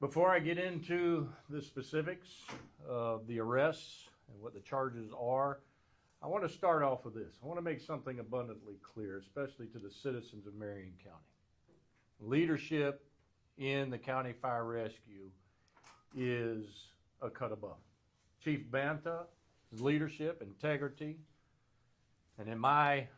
Before I get into the specifics of the arrests and what the charges are, I want to start off with this. I want to make something abundantly clear, especially to the citizens of Marion County. Leadership in the County Fire Rescue is a cut above. Chief Banta's leadership, integrity, and in my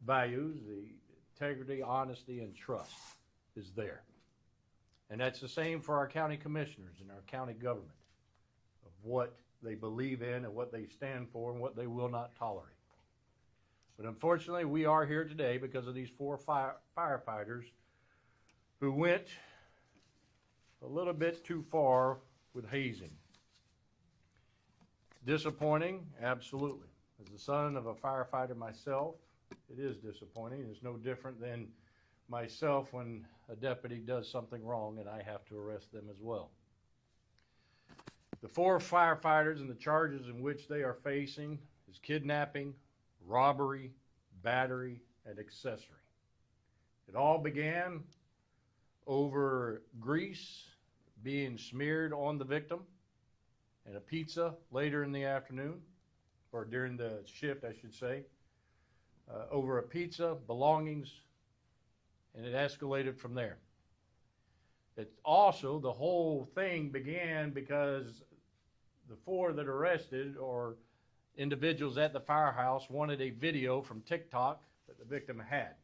values, the integrity, honesty, and trust is there. And that's the same for our county commissioners and our county government, of what they believe in and what they stand for and what they will not tolerate. But unfortunately, we are here today because of these four firefighters who went a little bit too far with hazing. Disappointing, absolutely. As the son of a firefighter myself, it is disappointing. It's no different than myself when a deputy does something wrong and I have to arrest them as well. The four firefighters and the charges in which they are facing is kidnapping, robbery, battery, and accessory. It all began over grease being smeared on the victim and a pizza later in the afternoon, or during the shift, I should say, over a pizza, belongings, and it escalated from there. It's also, the whole thing began because the four that arrested, or individuals at the firehouse, wanted a video from TikTok that the victim had.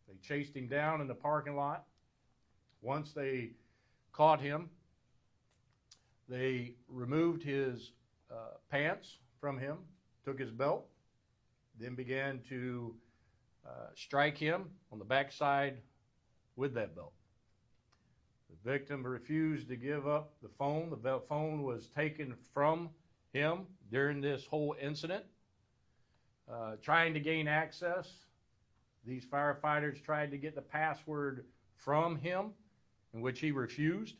They chased him down in the parking lot. Once they caught him, they removed his pants from him, took his belt, then began to strike him on the backside with that belt. The victim refused to give up the phone. The phone was taken from him during this whole incident. Trying to gain access, these firefighters tried to get the password from him, in which he refused.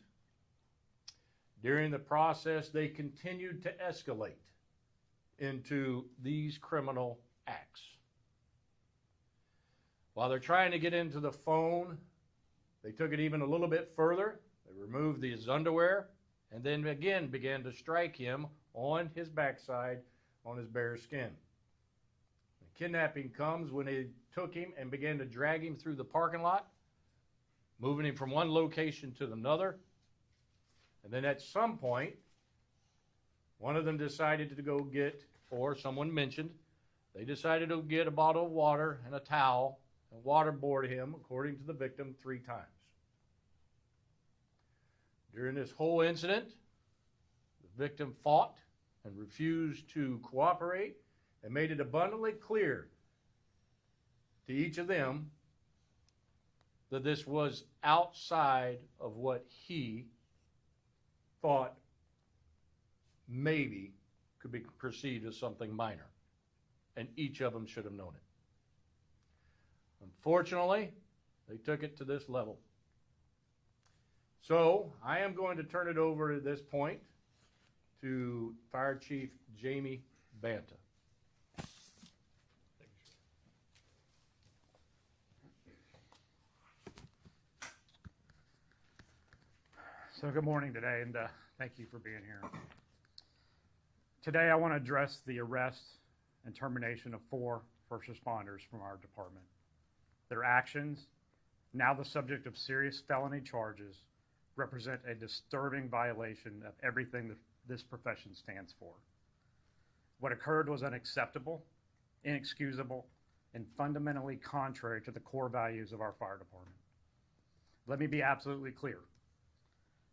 During the process, they continued to escalate into these criminal acts. While they're trying to get into the phone, they took it even a little bit further. They removed his underwear and then again began to strike him on his backside, on his bare skin. The kidnapping comes when they took him and began to drag him through the parking lot, moving him from one location to another. And then at some point, one of them decided to go get, or someone mentioned, they decided to get a bottle of water and a towel and waterboard him, according to the victim, 3 times. During this whole incident, the victim fought and refused to cooperate and made it abundantly clear to each of them that this was outside of what he thought maybe could be perceived as something minor, and each of them should have known it. Unfortunately, they took it to this level. So I am going to turn it over at this point to Fire Chief Jamie Banta. So good morning today, and thank you for being here. Today I want to address the arrest and termination of 4 first responders from our department. Their actions, now the subject of serious felony charges, represent a disturbing violation of everything that this profession stands for. What occurred was unacceptable, inexcusable, and fundamentally contrary to the core values of our fire department. Let me be absolutely clear.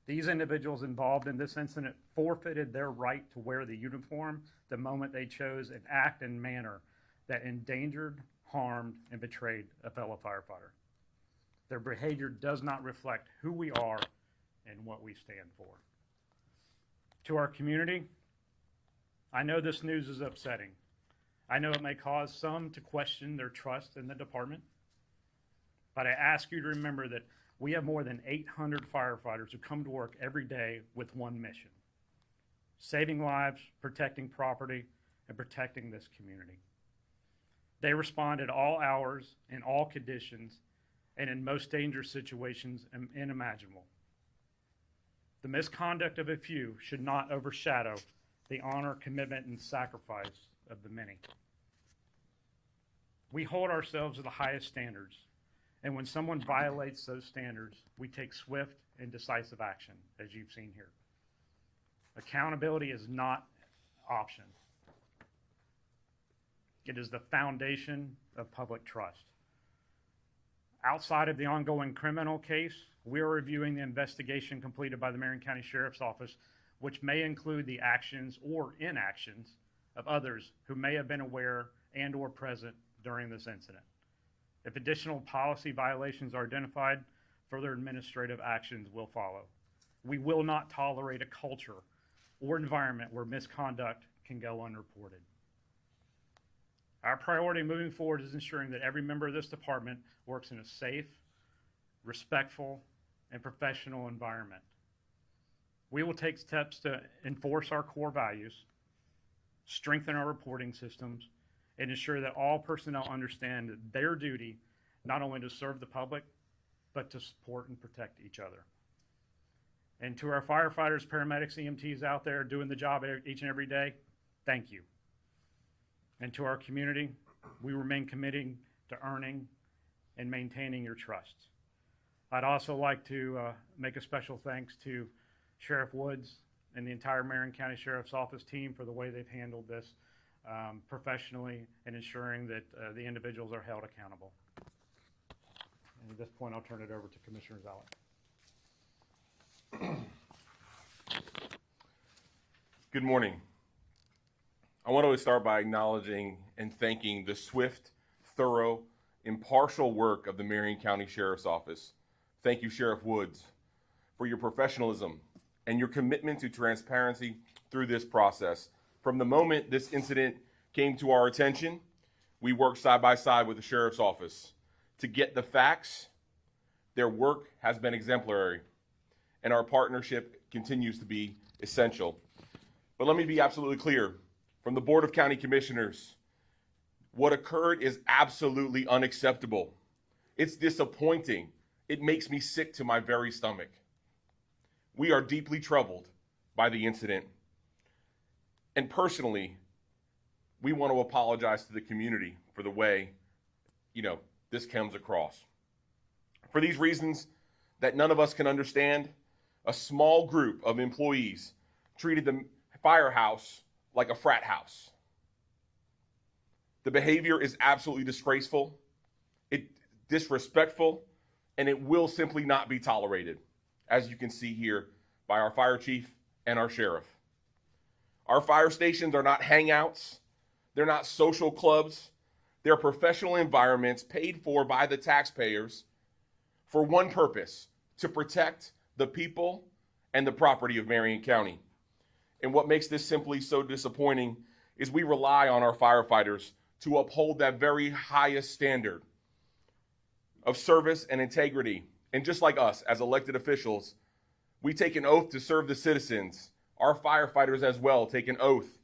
These individuals involved in this incident forfeited their right to wear the uniform the moment they chose an act and manner that endangered, harmed, and betrayed a fellow firefighter. Their behavior does not reflect who we are and what we stand for. To our community, I know this news is upsetting. I know it may cause some to question their trust in the department, but I ask you to remember that we have more than 800 firefighters who come to work every day with one mission: saving lives, protecting property, and protecting this community. They respond at all hours, in all conditions, and in most dangerous situations inimaginable. The misconduct of a few should not overshadow the honor, commitment, and sacrifice of the many. We hold ourselves to the highest standards, and when someone violates those standards, we take swift and decisive action, as you've seen here. Accountability is not an option. It is the foundation of public trust. Outside of the ongoing criminal case, we are reviewing the investigation completed by the Marion County Sheriff's Office, which may include the actions or inactions of others who may have been aware and or present during this incident. If additional policy violations are identified, further administrative actions will follow. We will not tolerate a culture or environment where misconduct can go unreported. Our priority moving forward is ensuring that every member of this department works in a safe, respectful, and professional environment. We will take steps to enforce our core values, strengthen our reporting systems, and ensure that all personnel understand their duty not only to serve the public, but to support and protect each other. And to our firefighters, paramedics, EMTs out there doing the job each and every day, thank you. And to our community, we remain committed to earning and maintaining your trust. I'd also like to make a special thanks to Sheriff Woods and the entire Marion County Sheriff's Office team for the way they've handled this professionally and ensuring that the individuals are held accountable. And at this point, I'll turn it over to Commissioner Zalek. Good morning. I want to start by acknowledging and thanking the swift, thorough, impartial work of the Marion County Sheriff's Office. Thank you, Sheriff Woods, for your professionalism and your commitment to transparency through this process. From the moment this incident came to our attention, we worked side by side with the Sheriff's Office to get the facts. Their work has been exemplary, and our partnership continues to be essential. But let me be absolutely clear. From the Board of County Commissioners, what occurred is absolutely unacceptable. It's disappointing. It makes me sick to my very stomach. We are deeply troubled by the incident. And personally, we want to apologize to the community for the way, this comes across. For these reasons that none of us can understand, a small group of employees treated the firehouse like a frat house. The behavior is absolutely disgraceful, disrespectful, and it will simply not be tolerated, as you can see here by our fire chief and our sheriff. Our fire stations are not hangouts. They're not social clubs. They're professional environments paid for by the taxpayers for one purpose: to protect the people and the property of Marion County. And what makes this simply so disappointing is we rely on our firefighters to uphold that very highest standard of service and integrity. And just like us as elected officials, we take an oath to serve the citizens. Our firefighters as well take an oath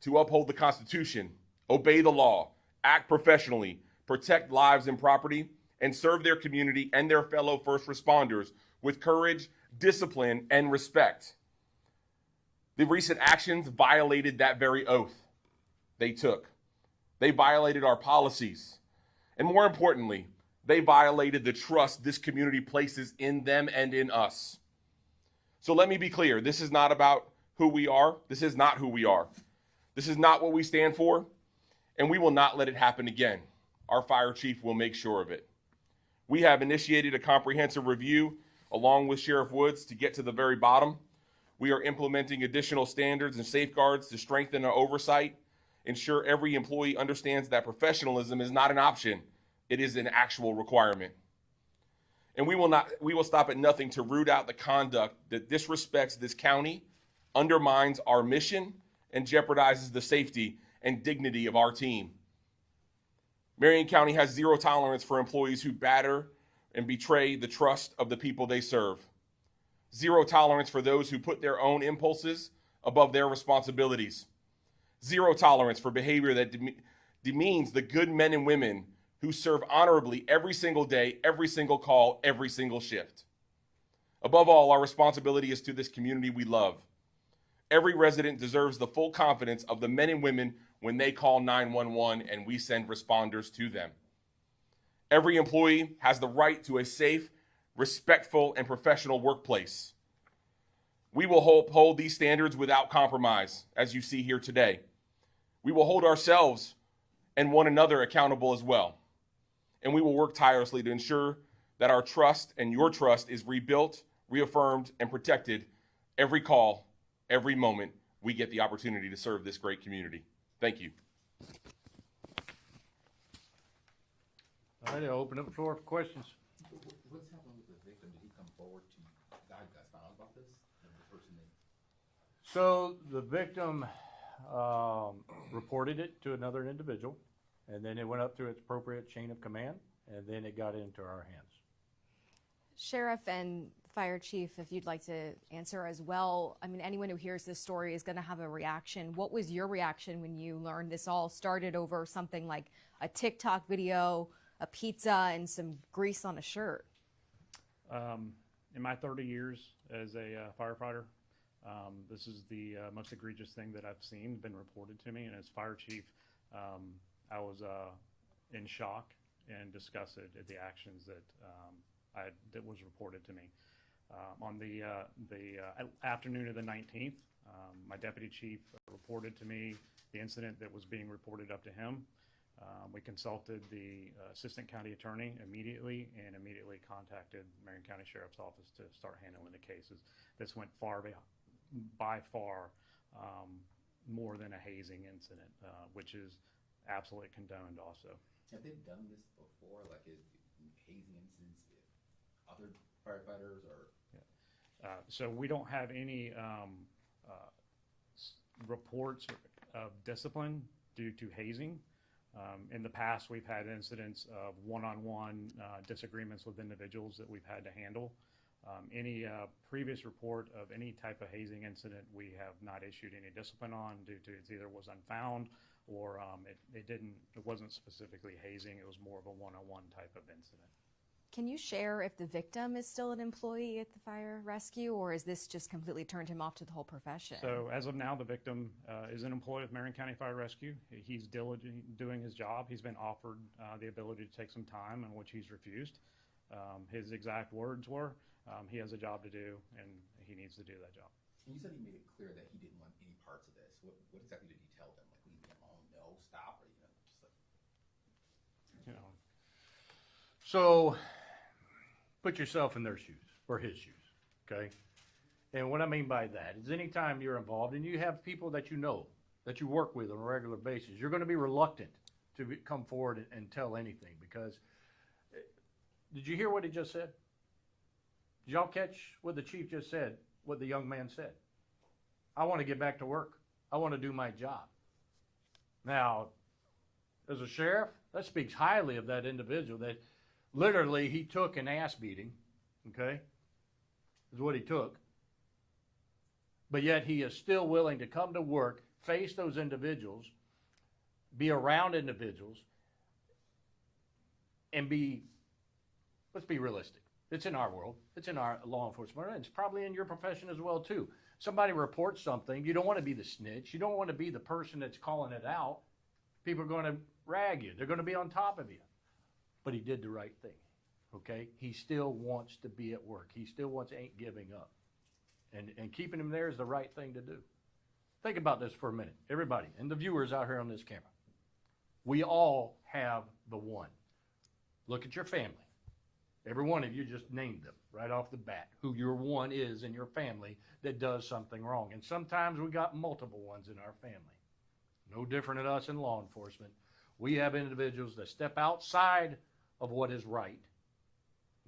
to uphold the Constitution, obey the law, act professionally, protect lives and property, and serve their community and their fellow first responders with courage, discipline, and respect. The recent actions violated that very oath they took. They violated our policies. And more importantly, they violated the trust this community places in them and in us. So let me be clear. This is not about who we are. This is not who we are. This is not what we stand for. And we will not let it happen again. Our fire chief will make sure of it. We have initiated a comprehensive review along with Sheriff Woods to get to the very bottom. We are implementing additional standards and safeguards to strengthen our oversight, ensure every employee understands that professionalism is not an option, it is an actual requirement. And we will stop at nothing to root out the conduct that disrespects this county, undermines our mission, and jeopardizes the safety and dignity of our team. Marion County has zero tolerance for employees who batter and betray the trust of the people they serve. Zero tolerance for those who put their own impulses above their responsibilities. Zero tolerance for behavior that demeans the good men and women who serve honorably every single day, every single call, every single shift. Above all, our responsibility is to this community we love. Every resident deserves the full confidence of the men and women when they call 911 and we send responders to them. Every employee has the right to a safe, respectful, and professional workplace. We will hold these standards without compromise, as you see here today. We will hold ourselves and one another accountable as well. And we will work tirelessly to ensure that our trust and your trust is rebuilt, reaffirmed, and protected every call, every moment we get the opportunity to serve this great community. Thank you. All right, I'll open up the floor for questions. What's happened with the victim? Did he come forward to guys found out about this? And the person that... So the victim reported it to another individual, and then it went up through its appropriate chain of command, and then it got into our hands. Sheriff and Fire Chief, if you'd like to answer as well. I mean, anyone who hears this story is going to have a reaction. What was your reaction when you learned this all started over something like a TikTok video, a pizza, and some grease on a shirt? In my 30 years as a firefighter, this is the most egregious thing that I've seen been reported to me. And as Fire Chief, I was in shock and disgusted at the actions that was reported to me. On the afternoon of the 19th, my deputy chief reported to me the incident that was being reported up to him. We consulted the assistant county attorney immediately and immediately contacted Marion County Sheriff's Office to start handling the cases. This went by far more than a hazing incident, which is absolutely condoned also. Have they done this before, like hazing incidents, other firefighters or? So we don't have any reports of discipline due to hazing. In the past, we've had incidents of one-on-one disagreements with individuals that we've had to handle. Any previous report of any type of hazing incident, we have not issued any discipline on due to it either was unfound or it wasn't specifically hazing. It was more of a one-on-one type of incident. Can you share if the victim is still an employee at the fire rescue, or is this just completely turned him off to the whole profession? So as of now, the victim is an employee of Marion County Fire Rescue. He's diligent doing his job. He's been offered the ability to take some time, in which he's refused. His exact words were, he has a job to do and he needs to do that job. And you said he made it clear that he didn't want any parts of this. What exactly did he tell them? Like, leave me alone, no, stop, or just like... You know. So put yourself in their shoes, or his shoes, okay? And what I mean by that is anytime you're involved and you have people that you know, that you work with on a regular basis, you're going to be reluctant to come forward and tell anything because, did you hear what he just said? Did y'all catch what the chief just said, what the young man said? I want to get back to work. I want to do my job. Now, as a sheriff, that speaks highly of that individual that literally he took an ass beating, okay, is what he took. But yet he is still willing to come to work, face those individuals, be around individuals, and let's be realistic. It's in our world. It's in our law enforcement. It's probably in your profession as well, too. Somebody reports something. You don't want to be the snitch. You don't want to be the person that's calling it out. People are going to rag you. They're going to be on top of you. But he did the right thing, okay? He still wants to be at work. He still ain't giving up. And keeping him there is the right thing to do. Think about this for a minute, everybody, and the viewers out here on this camera. We all have the one. Look at your family. Every one of you just named them right off the bat, who your one is in your family that does something wrong. And sometimes we got multiple ones in our family. No different than us in law enforcement. We have individuals that step outside of what is right.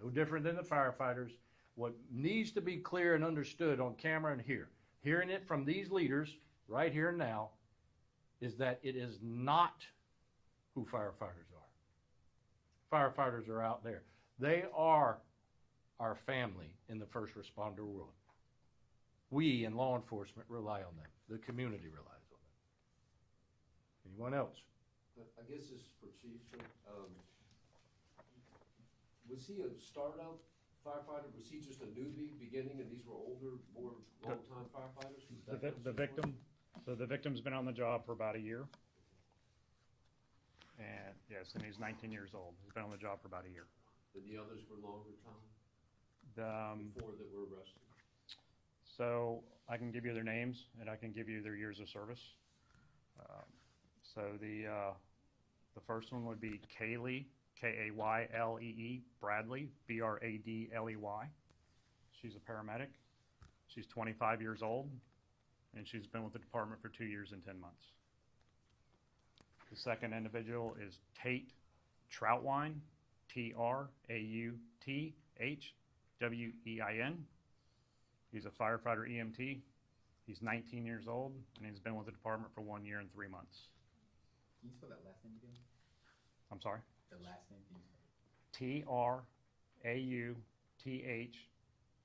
No different than the firefighters. What needs to be clear and understood on camera and hearing it from these leaders right here and now, is that it is not who firefighters are. Firefighters are out there. They are our family in the first responder world. We in law enforcement rely on them. The community relies on them. Anyone else? I guess this is for Chief. Was he a startup firefighter? Was he just a newbie beginning and these were older, more long-time firefighters? Was that The victim, so the victim's been on the job for about a year. And yes, and he's 19 years old. He's been on the job for about a year. And the others were longer time, The, before that were arrested? so I can give you their names and I can give you their years of service. So the first one would be Kaylee, Kaylee Bradley, Bradley. She's a paramedic. She's 25 years old, and she's been with the department for 2 years and 10 months. The second individual is Tate Troutwine, Trauthwein. He's a firefighter EMT. He's 19 years old, and he's been with the department for 1 year and 3 months. Can you spell that last name again? I'm sorry? The last name, can you spell it?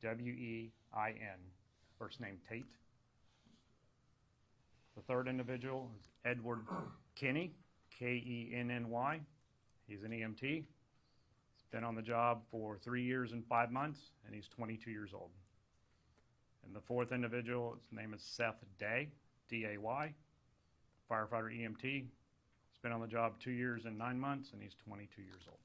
Trauthwein. First name Tate. The third individual is Edward Kenny, Kenny. He's an EMT. He's been on the job for 3 years and 5 months, and he's 22 years old. And the fourth individual, his name is Seth Day, Day, firefighter EMT. He's been on the job 2 years and 9 months, and he's 22 years old.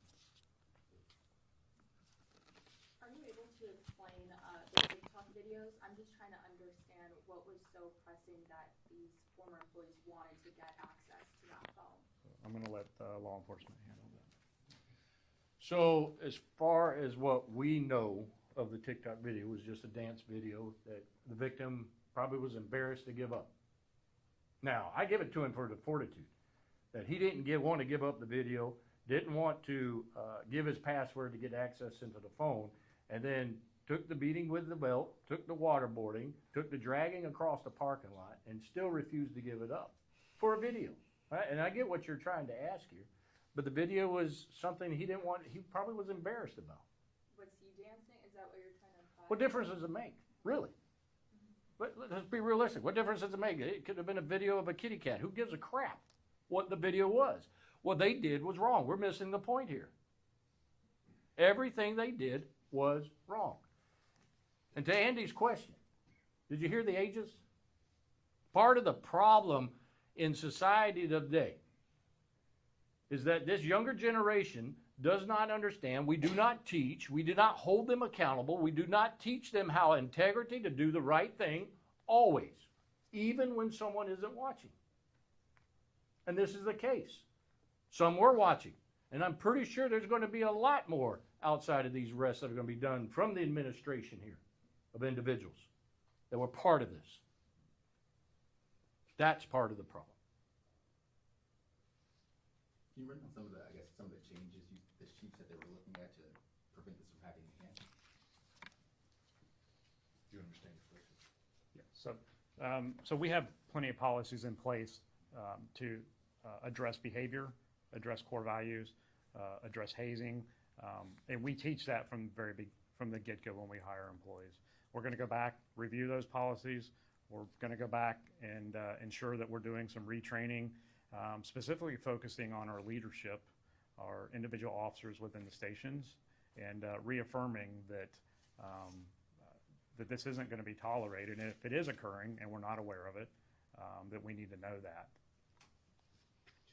Are you able to explain the TikTok videos? I'm just trying to understand what was so pressing that these former employees wanted to get access to that phone. I'm going to let law enforcement handle that. So as far as what we know of the TikTok video, it was just a dance video that the victim probably was embarrassed to give up. Now, I give it to him for the fortitude that he didn't want to give up the video, didn't want to give his password to get access into the phone, and then took the beating with the belt, took the waterboarding, took the dragging across the parking lot, and still refused to give it up for a video. Right? And I get what you're trying to ask here, but the video was something he didn't want, he probably was embarrassed about. Was he dancing? Is that what you're trying to imply? What difference does it make, really? But let's be realistic. What difference does it make? It could have been a video of a kitty cat. Who gives a crap what the video was? What they did was wrong. We're missing the point here. Everything they did was wrong. And to Andy's question, did you hear the ages? Part of the problem in society today is that this younger generation does not understand. We do not teach. We do not hold them accountable. We do not teach them how integrity to do the right thing always, even when someone isn't watching. And this is the case. Some were watching, and I'm pretty sure there's going to be a lot more outside of these arrests that are going to be done from the administration here of individuals that were part of this. That's part of the problem. Can you run down some of the, I guess, some of the changes the chief said they were looking at to prevent this from happening again? Do you understand your question? Yeah. So we have plenty of policies in place to address behavior, address core values, address hazing, and we teach that from the get-go when we hire employees. We're going to go back, review those policies. We're going to go back and ensure that we're doing some retraining, specifically focusing on our leadership, our individual officers within the stations, and reaffirming that that this isn't going to be tolerated. And if it is occurring and we're not aware of it, that we need to know that.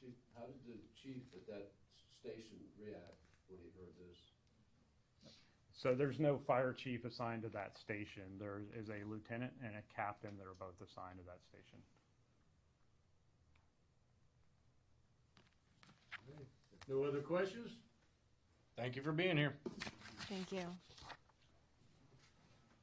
Chief, how did the chief at that station react when he heard this? So there's no fire chief assigned to that station. There is a lieutenant and a captain that are both assigned to that station. No other questions? Thank you for being here. Thank you.